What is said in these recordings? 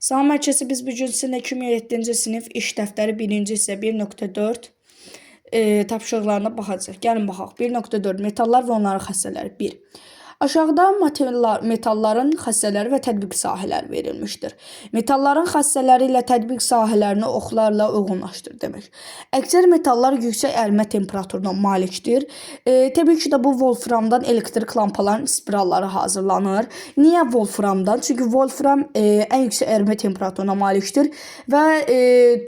Salam mərkəzi biz bu gün sizinlə 2007-ci sinif iş dəftəri 1-ci hissə 1.4 tapşırıqlarına baxacaq. Gəlin baxaq. 1.4 metallar və onların xassələri 1. Aşağıda metalların xassələri və tətbiq sahələri verilmişdir. Metalların xassələri ilə tətbiq sahələrini oxlarla uyğunlaşdır demək. Əksər metallar yüksək ərimə temperaturuna malikdir. Təbii ki də bu wolframdan elektrik lampaların spiralları hazırlanır. Niyə wolframdan? Çünki wolfram ən yüksək ərimə temperaturuna malikdir və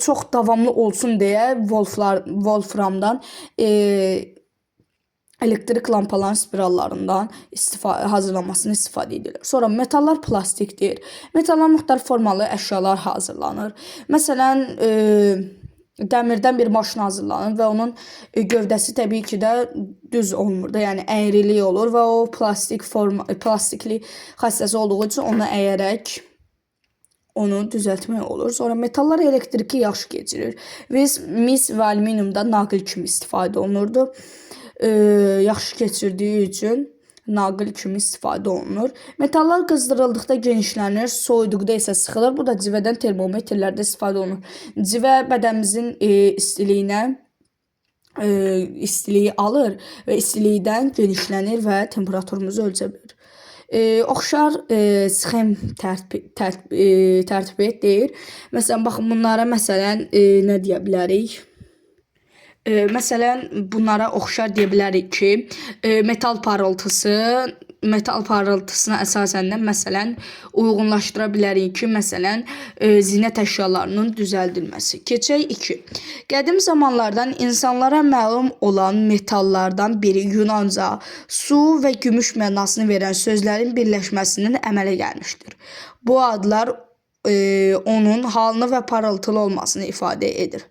çox davamlı olsun deyə wolframdan elektrik lampaların spirallarından hazırlanmasını istifadə edilir. Sonra metallar plastikdir. Metallar müxtəlif formalı əşyalar hazırlanır. Məsələn, dəmirdən bir maşın hazırlanır və onun gövdəsi təbii ki də düz olmur da, yəni əyrilik olur və o plastikli xassəsi olduğu üçün onu əyərək onu düzəltmək olur. Sonra metallar elektriki yaxşı keçirir. Mis və alüminiumda naqil kimi istifadə olunurdu. Yaxşı keçirdiyi üçün naqil kimi istifadə olunur. Metallar qızdırıldıqda genişlənir, soyuduqda isə sıxılır. Bu da civədən termometrlərdə istifadə olunur. Civə bədənimizin istiliyi alır və istilikdən genişlənir və temperaturumuzu ölçə bilir. Oxşar sxem tərtib deyir. Məsələn, baxın bunlara nə deyə bilərik? Məsələn, bunlara oxşar deyə bilərik ki, metal parıltısına əsasən də məsələn uyğunlaşdıra bilərik ki, məsələn, zinət əşyalarının düzəldilməsi. Keçək 2. Qədim zamanlardan insanlara məlum olan metallardan biri Yunanca su və gümüş mənasını verən sözlərin birləşməsinin əmələ gəlmişdir. Bu adlar onun halını və parıltılı olmasını ifadə edir.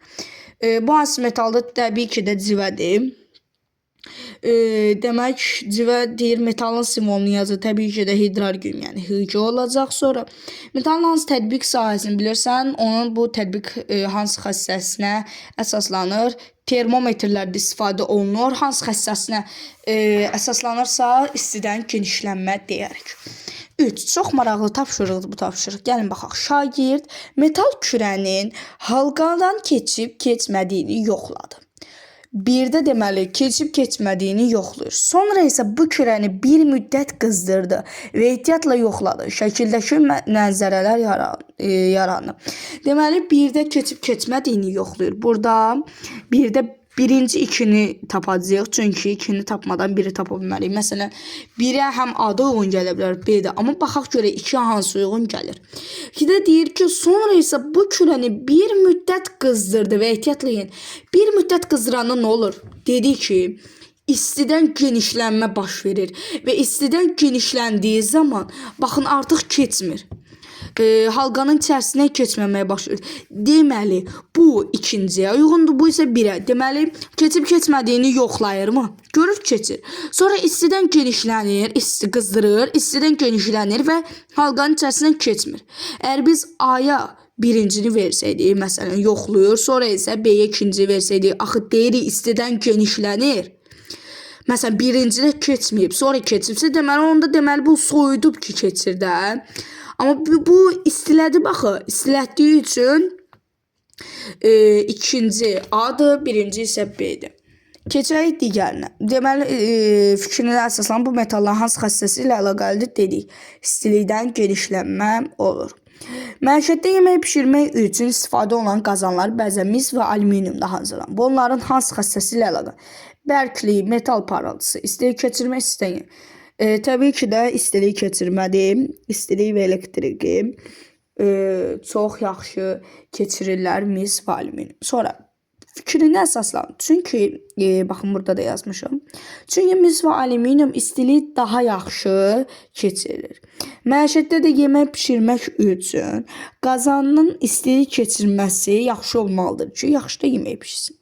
Bu hansı metaldır? Təbii ki də civədir. Demək, civə deyir, metalın simvolunu yazır. Təbii ki də hidrargium, yəni Hg olacaq. Sonra metalın hansı tətbiq sahəsini bilirsən, onun bu tətbiq hansı xassəsinə əsaslanır? Termometrlərdə istifadə olunur. Hansı xassəsinə əsaslanırsa, istidən genişlənmə deyərik. 3. Çox maraqlı tapşırıqdır bu tapşırıq. Gəlin baxaq. Şagird metal kürənin halqadan keçib keçmədiyini yoxladı. Birdə deməli keçib keçmədiyini yoxlayır. Sonra isə bu kürəni bir müddət qızdırdı və ehtiyatla yoxladı. Şəkildəki mənzərələr yaranıb. Deməli birdə keçib keçmədiyini yoxlayır. Burada birdə birinci 2-ni tapacağıq. Çünki 2-ni tapmadan 1-i tapa bilməliyik. Məsələn, 1-ə həm adı uyğun gələ bilər, B-də. Amma baxaq görə 2 hansı uyğun gəlir. 2-də deyir ki, sonra isə bu kürəni bir müddət qızdırdı və ehtiyatla yiyin. Bir müddət qızdıranda nə olur? Dedi ki, istidən genişlənmə baş verir və istidən genişləndiyi zaman baxın artıq keçmir. Halqanın içərisinə keçməməyə başlayır. Deməli, bu 2-ciyə uyğundur, bu isə 1-ə. Deməli, keçib keçmədiyini yoxlayırmı? Görür keçir. Sonra istidən genişlənir, isti qızdırır, istidən genişlənir və halqanın içərisindən keçmir. Əgər biz A-ya birincini versəydik, məsələn, yoxlayır, sonra isə B-yə ikinci versəydik, axı deyirik istidən genişlənir. Məsələn, birincidə keçməyib, sonra keçibsə, deməli bu soyudub ki, keçir də. Amma bu istilədi baxı, istilətdiyi üçün ikinci A-dır, birinci isə B-dir. Keçək digərinə. Deməli, fikrinə əsaslanan bu metalların hansı xassəsi ilə əlaqəlidir dedik. İstilikdən genişlənmə olur. Məişətdə yemək pişirmək üçün istifadə olunan qazanlar bəzən mis və alüminiumda hazırlanır. Bunların hansı xassəsi ilə əlaqəlidir? Bərklik, metal parıltısı, istilik keçirmək istəyir. Təbii ki də istilik keçirmədir. İstilik və elektriki çox yaxşı keçirirlər mis və alüminium. Sonra fikrinə əsaslanır. Çünki, baxın burada da yazmışam. Çünki mis və alüminium istilik daha yaxşı keçirir. Məişətdə də yemək pişirmək üçün qazanın istilik keçirməsi yaxşı olmalıdır ki, yaxşı da yemək pişirsin.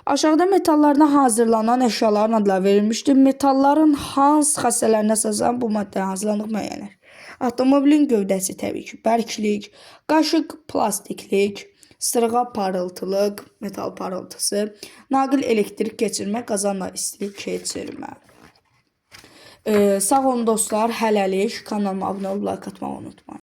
Aşağıda metallardan hazırlanan əşyaların adları verilmişdir. Metalların hansı xassələrinə əsasən bu maddəyə hazırlanıb müəyyənləşdir. Avtomobilin gövdəsi təbii ki, bərklik, qaşıq plastiklik, sırğa parıltılıq, metal parıltısı, naqil elektrik keçirmə, qazanla istilik keçirmə. Sağ olun dostlar, hələlik. Kanalıma abunə olub like atmağı unutmayın.